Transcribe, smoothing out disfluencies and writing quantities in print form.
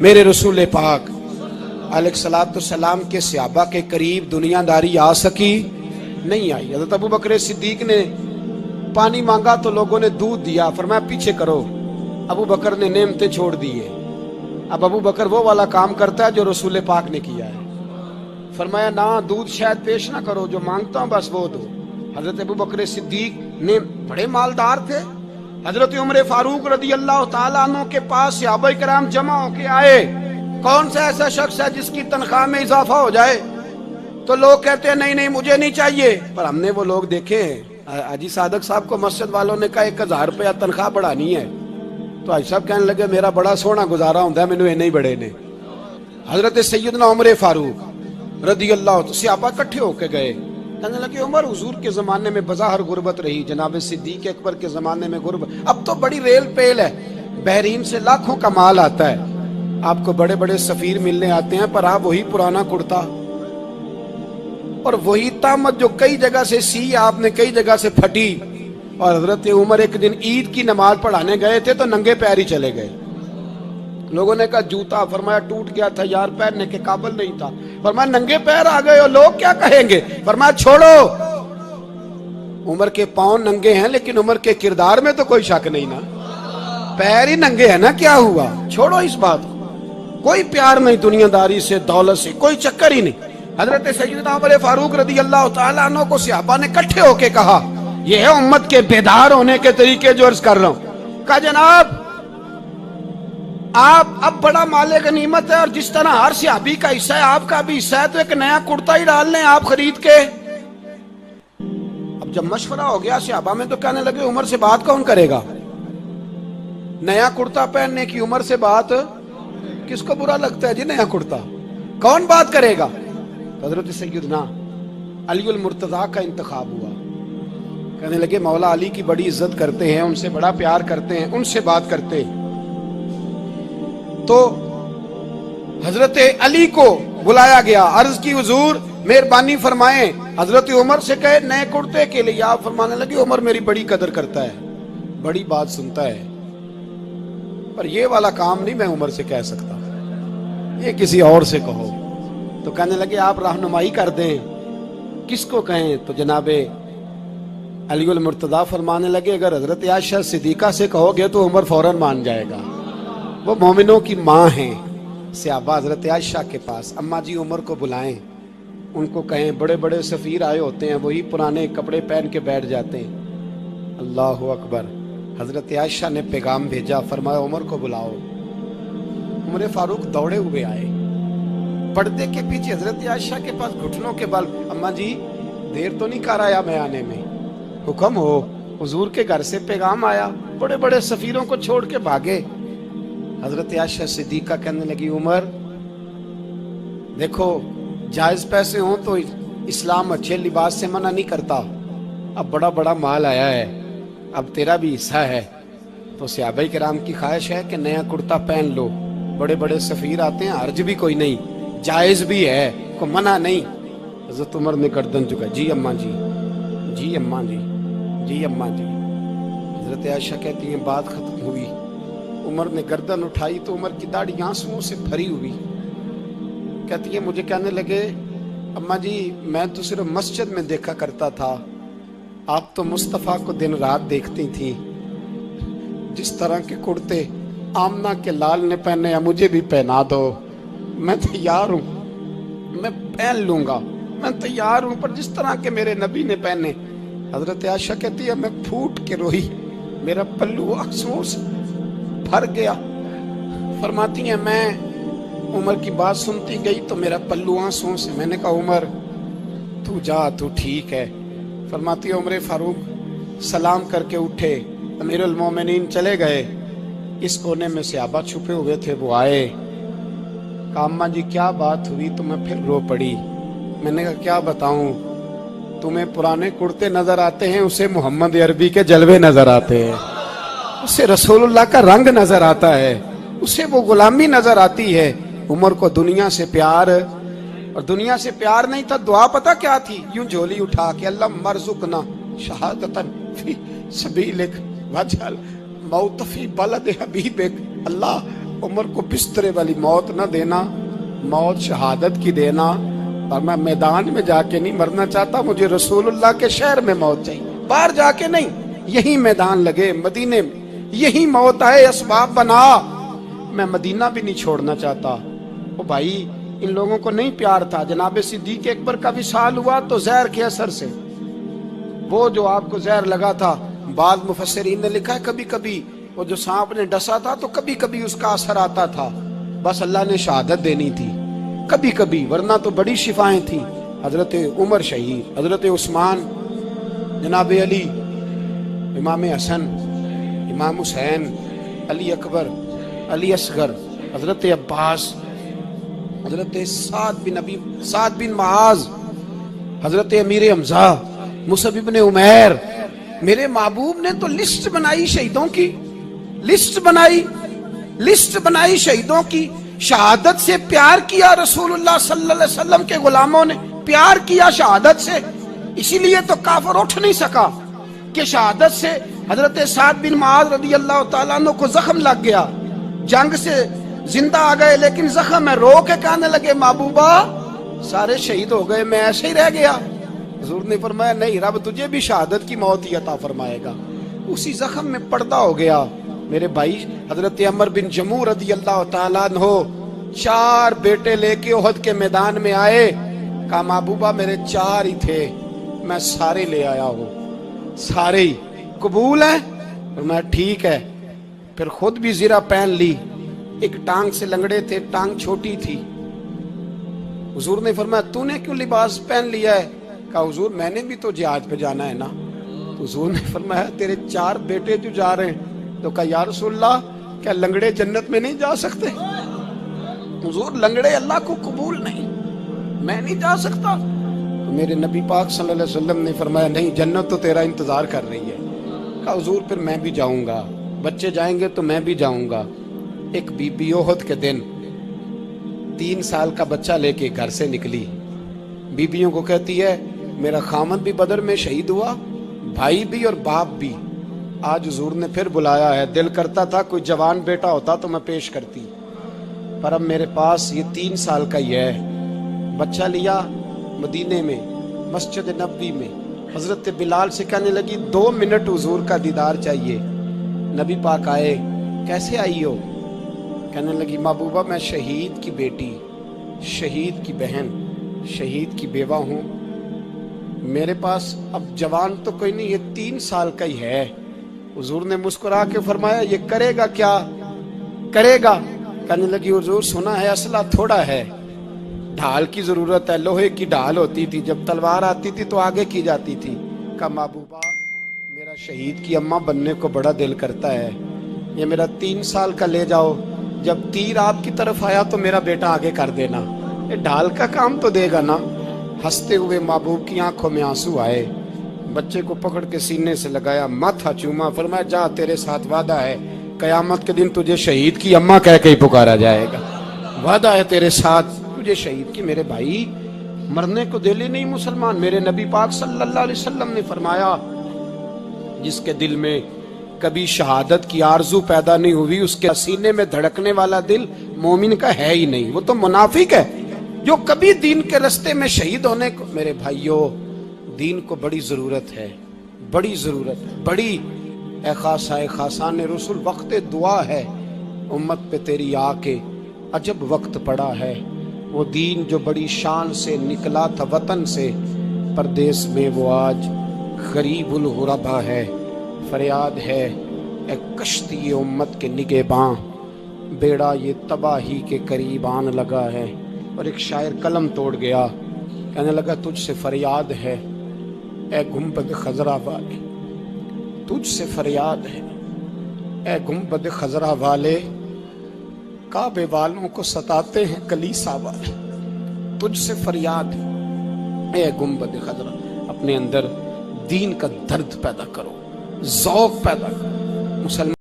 میرے رسول پاک علیہ کے صحابہ کے قریب دنیا داری آ سکی نہیں آئی۔ حضرت ابو بکر صدیق نے پانی مانگا تو لوگوں نے دودھ دیا، فرمایا پیچھے کرو، ابو بکر نے نعمتیں چھوڑ دیے۔ اب ابو بکر وہ والا کام کرتا ہے جو رسول پاک نے کیا ہے، فرمایا نہ دودھ شاید پیش نہ کرو، جو مانگتا ہوں بس وہ دو۔ حضرت ابو بکر صدیق نے بڑے مالدار تھے، حضرت عمر فاروق رضی اللہ تعالیٰ عنہ کے پاس صحابہ کرام جمع ہو کے آئے، کون سا ایسا شخص ہے جس کی تنخواہ میں اضافہ ہو جائے؟ تو لوگ کہتے ہیں نہیں نہیں مجھے نہیں چاہیے، پر ہم نے وہ لوگ دیکھے ہیں۔ حاجی صادق صاحب کو مسجد والوں نے کہا 1000 روپیہ تنخواہ بڑھانی ہے، تو حاج صاحب کہنے لگے میرا بڑا سونا گزارا ہوتا ہے، مینوں نہیں بڑے نے۔ حضرت سیدنا عمر فاروق رضی اللہ عنہ صحابہ اکٹھے ہو کے گئے، کہنے لگے عمر حضور کے زمانے میں بظاہر غربت رہی، جناب صدیق اکبر کے زمانے میں غربت، اب تو بڑی ریل پیل ہے، بحرین سے لاکھوں کا مال آتا ہے، آپ کو بڑے بڑے سفیر ملنے آتے ہیں، پر آپ وہی پرانا کرتا اور وہی تامت جو کئی جگہ سے سی آپ نے کئی جگہ سے پھٹی۔ اور حضرت عمر ایک دن عید کی نماز پڑھانے گئے تھے تو ننگے پیر ہی چلے گئے، لوگوں نے کہا جوتا، فرمایا ٹوٹ گیا تھا یار، پہننے کے قابل نہیں تھا، فرمایا ننگے پیر آ گئے اور لوگ کیا کہیں گے؟ فرمایا چھوڑو، عمر کے پاؤں ننگے ہیں لیکن عمر کے کردار میں تو کوئی شک نہیں نا، پیر ہی ننگے ہیں نا، کیا ہوا؟ چھوڑو اس بات کو، کوئی پیار نہیں دنیا داری سے، دولت سے کوئی چکر ہی نہیں۔ حضرت سیدنا عمر فاروق رضی اللہ تعالیٰ عنہ کو صحابہ نے اکٹھے ہو کے کہا، یہ ہے امت کے بیدار ہونے کے طریقے جو عرض کر رہا ہوں۔ کہا جناب آپ اب بڑا مال غنیمت ہے اور جس طرح ہر صحابی کا حصہ ہے آپ کا بھی حصہ ہے، تو ایک نیا کرتا ہی ڈال لیں آپ خرید کے۔ اب جب مشورہ ہو گیا صحابہ میں تو کہنے لگے عمر سے بات کون کرے گا؟ نیا کرتا پہننے کی عمر سے بات کس کو برا لگتا ہے جی؟ نیا کرتا کون بات کرے گا؟ حضرت سیدنا علی المرتضیٰ کا انتخاب ہوا، کہنے لگے مولا علی کی بڑی عزت کرتے ہیں، ان سے بڑا پیار کرتے ہیں، ان سے بات کرتے ہیں۔ تو حضرت علی کو بلایا گیا، عرض کی حضور مہربانی فرمائیں، حضرت عمر سے کہے نئے کرتے کے لیے، آپ فرمانے لگے عمر میری بڑی قدر کرتا ہے، بڑی بات سنتا ہے، پر یہ والا کام نہیں میں عمر سے کہہ سکتا، یہ کسی اور سے کہو۔ تو کہنے لگے آپ رہنمائی کر دیں کس کو کہیں؟ تو جناب علی المرتضیٰ فرمانے لگے اگر حضرت عائشہ صدیقہ سے کہو گے تو عمر فوراً مان جائے گا، وہ مومنوں کی ماں ہیں۔ صحابہ حضرت عائشہ کے پاس، اماں جی عمر کو بلائیں، ان کو کہیں بڑے بڑے سفیر آئے ہوتے ہیں، وہی پرانے کپڑے پہن کے بیٹھ جاتے ہیں۔ اللہ اکبر، حضرت عائشہ نے پیغام بھیجا، فرمایا عمر کو بلاؤ۔ عمر فاروق دوڑے ہوئے آئے، پردے کے پیچھے حضرت عائشہ کے پاس گھٹنوں کے بل، اماں جی دیر تو نہیں کر آیا میں آنے میں؟ حکم ہو، حضور کے گھر سے پیغام آیا، بڑے بڑے سفیروں کو چھوڑ کے بھاگے۔ حضرت عائشہ صدیقہ کہنے لگی عمر دیکھو جائز پیسے ہوں تو اسلام اچھے لباس سے منع نہیں کرتا، اب بڑا بڑا مال آیا ہے، اب تیرا بھی حصہ ہے، تو صحابہ کرام کی خواہش ہے کہ نیا کرتا پہن لو، بڑے بڑے سفیر آتے ہیں، حرج بھی کوئی نہیں، جائز بھی ہے، کوئی منع نہیں۔ حضرت عمر نے گردن جھکا، جی اماں جی، جی اماں جی، جی اماں جی۔ حضرت عائشہ کہتی ہیں بات ختم ہوئی، عمر نے گردن اٹھائی تو عمر کی داڑھی آنسوؤں سے بھری ہوئی، کہتی ہے مجھے کہنے لگے اماں جی میں تو صرف مسجد میں دیکھا کرتا تھا، آپ تو مصطفیٰ کو دن رات دیکھتی تھی، جس طرح کے کرتے آمنہ کے لال نے پہنے ہیں مجھے بھی پہنا دو، میں تیار ہوں، میں پہن لوں گا، میں تیار ہوں، پر جس طرح کے میرے نبی نے پہنے۔ حضرت عائشہ کہتی ہے میں پھوٹ کے روئی، میرا پلو آنسوؤں سے بھر گیا۔ فرماتی ہیں میں عمر کی بات سنتی گئی تو میرا پلو آنسوؤں سے، میں نے کہا عمر تو جا، تو ٹھیک ہے۔ فرماتی ہے عمر فاروق سلام کر کے اٹھے، امیر المومنین چلے گئے، اس کونے میں صحابہ چھپے ہوئے تھے، وہ آئے، کہا اماں جی کیا بات ہوئی؟ تو میں پھر رو پڑی، میں نے کہا کیا بتاؤں، تمہیں پرانے کرتے نظر آتے ہیں، اسے محمد عربی کے جلوے نظر آتے ہیں، اسے رسول اللہ کا رنگ نظر آتا ہے، اسے وہ غلامی نظر آتی ہے۔ عمر کو دنیا سے پیار، اور دنیا سے پیار نہیں تھا، دعا پتہ کیا تھی؟ یوں جھولی اٹھا کے اللہ مرزقنا شہادتن فی سبیلک وجعل موت فی بلد حبیبک، اللہ عمر کو بسترے والی موت نہ دینا، موت شہادت کی دینا، اور میں میدان میں جا کے نہیں مرنا چاہتا، مجھے رسول اللہ کے شہر میں موت چاہیے، باہر جا کے نہیں، یہی میدان لگے مدینے میں، یہی موت آئے، اسباب بنا، میں مدینہ بھی نہیں چھوڑنا چاہتا۔ او بھائی، ان لوگوں کو نہیں پیار تھا، جناب صدیق اکبر کا وصال ہوا تو زہر کے اثر سے، وہ جو آپ کو زہر لگا تھا، بعض مفسرین نے لکھا ہے کبھی کبھی وہ جو سانپ نے ڈسا تھا تو کبھی کبھی اس کا اثر آتا تھا، بس اللہ نے شہادت دینی تھی کبھی کبھی، ورنہ تو بڑی شفائیں تھیں۔ حضرت عمر شہید، حضرت عثمان، جناب علی، امام حسن، امام حسین، علی اکبر، علی اصغر، حضرت عباس، حضرت سعد بن معاذ، حضرت امیر حمزہ، مصعب بن عمیر، میرے محبوب نے تو لسٹ بنائی شہیدوں کی، لسٹ بنائی شہیدوں کی، شہادت سے پیار کیا رسول اللہ صلی اللہ علیہ وسلم کے غلاموں نے، پیار کیا شہادت سے، اسی لیے تو کافر اٹھ نہیں سکا کہ شہادت سے حضرت سعد بن معاذ رضی اللہ تعالیٰ عنہ کو زخم لگ گیا، جنگ سے زندہ آ گئے لیکن زخم ہے، رو کے کہنے لگے محبوبہ سارے شہید ہو گئے، میں ایسے ہی رہ گیا۔ حضور نے فرمایا نہیں، رب تجھے بھی شہادت کی موت ہی عطا فرمائے گا، اسی زخم میں پردہ ہو گیا۔ میرے بھائی، حضرت عمر بن جموح رضی اللہ تعالیٰ عنہ 4 بیٹے لے کے احد کے میدان میں آئے، کہا محبوبہ میرے 4 ہی تھے، میں سارے لے آیا ہوں، سارے ہی قبول ہیں؟ میں ٹھیک ہے، پھر خود بھی زرہ پہن لی، ایک ٹانگ سے لنگڑے تھے، ٹانگ چھوٹی تھی، حضور نے فرمایا تو نے کیوں لباس پہن لیا ہے؟ کہا حضور میں نے بھی تو جہاد پہ جانا ہے نا۔ تو حضور نے فرمایا تیرے 4 بیٹے جو جا رہے ہیں، تو کہا یا رسول اللہ کیا لنگڑے جنت میں نہیں جا سکتے؟ حضور لنگڑے اللہ کو قبول نہیں، میں نہیں جا سکتا۔ تو میرے نبی پاک صلی اللہ علیہ وسلم نے فرمایا نہیں، جنت تو تیرا انتظار کر رہی ہے۔ کہا حضور پھر میں بھی جاؤں گا، بچے جائیں گے تو میں بھی جاؤں گا۔ ایک بی بی احد کے دن 3 سال کا بچہ لے کے گھر سے نکلی، بیویوں کو کہتی ہے میرا خامد بھی بدر میں شہید ہوا، بھائی بھی اور باپ بھی، آج حضور نے پھر بلایا ہے، دل کرتا تھا کوئی جوان بیٹا ہوتا تو میں پیش کرتی، پر اب میرے پاس یہ 3 سال کا ہی ہے۔ بچہ لیا مدینے میں، مسجد نبوی میں، حضرت بلال سے کہنے لگی 2 منٹ حضور کا دیدار چاہیے۔ نبی پاک آئے، کیسے آئی ہو؟ کہنے لگی محبوبہ میں شہید کی بیٹی، شہید کی بہن، شہید کی بیوہ ہوں، میرے پاس اب جوان تو کوئی نہیں، یہ 3 سال کا ہی ہے۔ حضور نے مسکرا کے فرمایا یہ کرے گا کیا؟ کرے گا؟ کہنے لگی حضور سنا ہے اسلحہ تھوڑا ہے، ڈھال کی ضرورت ہے، لوہے کی ڈھال ہوتی تھی، جب تلوار آتی تھی تو آگے کی جاتی تھی۔ کہا محبوبہ میرا شہید کی اماں بننے کو بڑا دل کرتا ہے، یہ میرا 3 سال کا لے جاؤ، جب تیر آپ کی طرف آیا تو میرا بیٹا آگے کر دینا، یہ ڈھال کا کام تو دے گا نا۔ ہنستے ہوئے محبوب کی آنکھوں میں آنسو آئے، بچے کو پکڑ کے سینے سے لگایا، ماتھا چوما، فرمایا جا تیرے ساتھ وعدہ ہے، قیامت کے دن تجھے شہید کی اماں کہہ کے ہی پکارا جائے گا، وعدہ ہے تیرے ساتھ تجھے شہید کی۔ میرے بھائی مرنے کو دل ہی نہیں مسلمان، میرے نبی پاک صلی اللہ علیہ وسلم نے فرمایا جس کے دل میں کبھی شہادت کی آرزو پیدا نہیں ہوئی، اس کے سینے میں دھڑکنے والا دل مومن کا ہے ہی نہیں، وہ تو منافق ہے جو کبھی دین کے رستے میں شہید ہونے کو۔ میرے بھائیوں دین کو بڑی ضرورت ہے، بڑی ضرورت ہے، بڑی۔ اے خاصائے خاصان رسول وقت دعا ہے، امت پہ تیری آ کے عجب وقت پڑا ہے، وہ دین جو بڑی شان سے نکلا تھا وطن سے، پردیس میں وہ آج غریب الغربا ہے۔ فریاد ہے اے کشتی امت کے نگہباں، بیڑا یہ تباہی کے قریب آن لگا ہے۔ اور ایک شاعر قلم توڑ گیا، کہنے لگا تجھ سے فریاد ہے اے گنبد خضرا والے، تجھ سے فریاد ہے اے گنبد خضرا والے، کعبے والوں کو ستاتے ہیں کلیسا والے، تجھ سے فریاد ہے اے گنبد خضرا۔ اپنے اندر دین کا درد پیدا کرو، ذوق پیدا کرو۔ مسلمان